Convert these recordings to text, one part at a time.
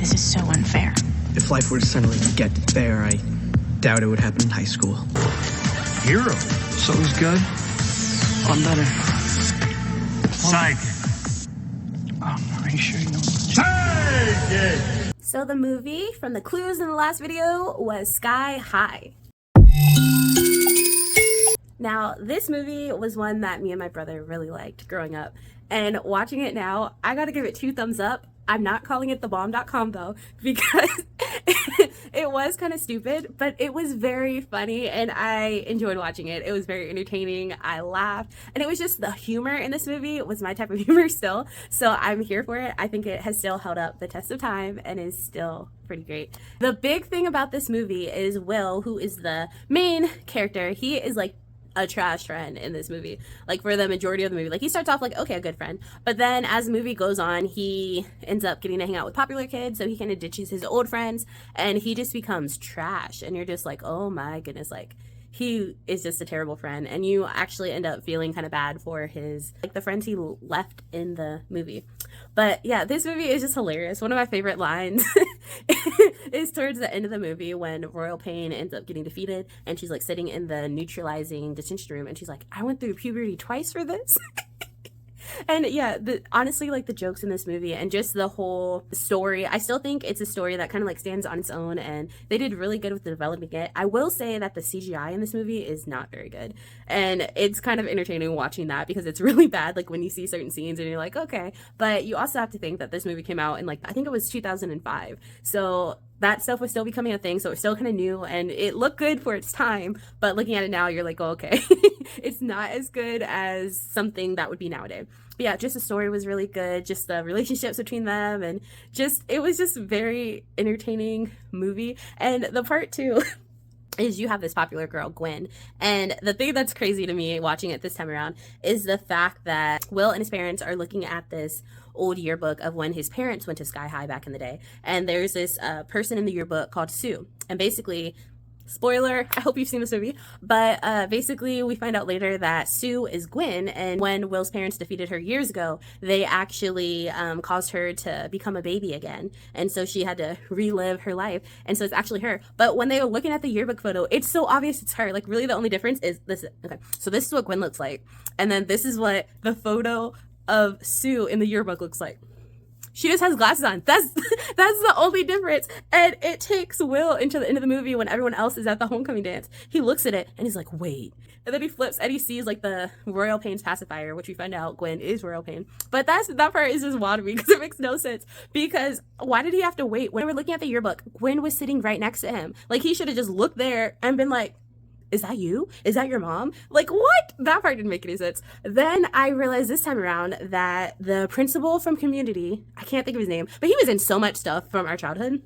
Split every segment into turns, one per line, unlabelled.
This is so unfair.
If life were to suddenly get fair, I doubt it would happen in high school.
Hero. Something's good.
I'm better.
Psych.
Are you sure you know?
Psych!
So the movie from the clues in the last video was Sky High. Now, this movie was one that me and my brother really liked growing up. And watching it now, I gotta give it 2 thumbs up. I'm not calling it thebomb.com though, because it was kind of stupid, but it was very funny and I enjoyed watching it. It was very entertaining. I laughed, and it was just the humor in this movie was my type of humor still. So I'm here for it. I think it has still held up the test of time and is still pretty great. The big thing about this movie is Will, who is the main character. He is like a trash friend in this movie, like for the majority of the movie. Like he starts off like, okay, a good friend, but then as the movie goes on, he ends up getting to hang out with popular kids, so he kind of ditches his old friends and he just becomes trash, and you're just like, oh my goodness, like he is just a terrible friend, and you actually end up feeling kind of bad for his, like, the friends he left in the movie. But yeah, this movie is just hilarious. One of my favorite lines is towards the end of the movie when Royal Pain ends up getting defeated and she's like sitting in the neutralizing detention room and she's like, I went through puberty twice for this. And yeah, honestly, like the jokes in this movie and just the whole story, I still think it's a story that kind of like stands on its own, and they did really good with developing it. I will say that the CGI in this movie is not very good, and it's kind of entertaining watching that because it's really bad, like when you see certain scenes and you're like, okay. But you also have to think that this movie came out in, like, I think it was 2005, so that stuff was still becoming a thing, so it's still kind of new and it looked good for its time, but looking at it now, you're like, oh, okay. It's not as good as something that would be nowadays. But yeah, just the story was really good, just the relationships between them, and just, it was just very entertaining movie. And the part too is you have this popular girl, Gwen, and the thing that's crazy to me watching it this time around is the fact that Will and his parents are looking at this old yearbook of when his parents went to Sky High back in the day, and there's this person in the yearbook called Sue, and basically, spoiler, I hope you've seen this movie, but basically we find out later that Sue is Gwen, and when Will's parents defeated her years ago, they actually caused her to become a baby again, and so she had to relive her life, and so it's actually her. But when they were looking at the yearbook photo, it's so obvious it's her. Like, really the only difference is this. Okay, so this is what Gwen looks like, and then this is what the photo of Sue in the yearbook looks like. She just has glasses on. That's the only difference. And it takes Will into the end of the movie when everyone else is at the homecoming dance. He looks at it and he's like, wait. And then he flips and he sees like the Royal Pain's pacifier, which we find out Gwen is Royal Pain. But that part is just wild to me because it makes no sense. Because why did he have to wait? When we were looking at the yearbook, Gwen was sitting right next to him. Like, he should have just looked there and been like, is that you? Is that your mom? Like, what? That part didn't make any sense. Then I realized this time around that the principal from Community, I can't think of his name, but he was in so much stuff from our childhood.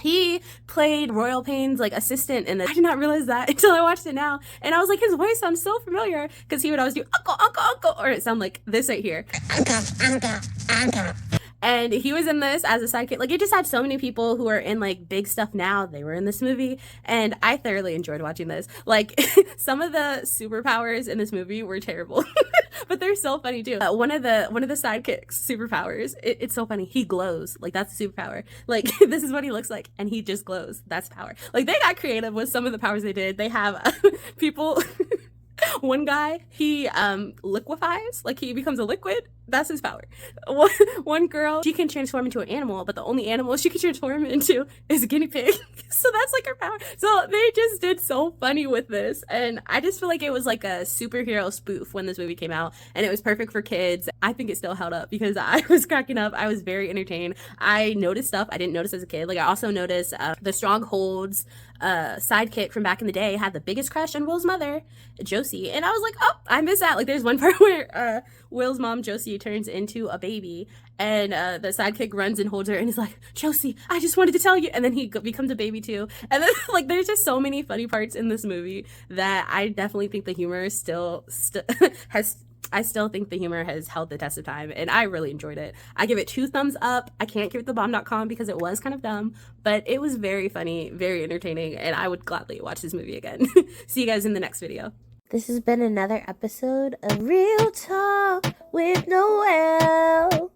He played Royal Pain's like assistant in this. I did not realize that until I watched it now. And I was like, his voice sounds so familiar, because he would always do uncle, uncle, uncle, or it sounded like this right here. Uncle, uncle, uncle. And he was in this as a sidekick. Like, it just had so many people who are in like big stuff now. They were in this movie, and I thoroughly enjoyed watching this. Like, some of the superpowers in this movie were terrible, but they're so funny too. One of the sidekicks' superpowers, it's so funny. He glows. Like, that's a superpower. Like, this is what he looks like, and he just glows. That's power. Like, they got creative with some of the powers they did. They have people. One guy, he liquefies, like he becomes a liquid. That's his power. One girl, she can transform into an animal, but the only animal she can transform into is a guinea pig. So that's like her power. So they just did so funny with this, and I just feel like it was like a superhero spoof when this movie came out, and it was perfect for kids. I think it still held up because I was cracking up. I was very entertained. I noticed stuff I didn't notice as a kid. Like, I also noticed the Stronghold's sidekick from back in the day had the biggest crush on Will's mother, Josie, and I was like, oh, I missed that. Like, there's one part where Will's mom, Josie, turns into a baby, and the sidekick runs and holds her and he's like, Josie, I just wanted to tell you, and then he becomes a baby too. And then like, there's just so many funny parts in this movie that I definitely think the humor still I still think the humor has held the test of time, and I really enjoyed it. I give it 2 thumbs up. I can't give it thebomb.com because it was kind of dumb, but it was very funny, very entertaining, and I would gladly watch this movie again. See you guys in the next video.
This has been another episode of Real Talk with Noelle.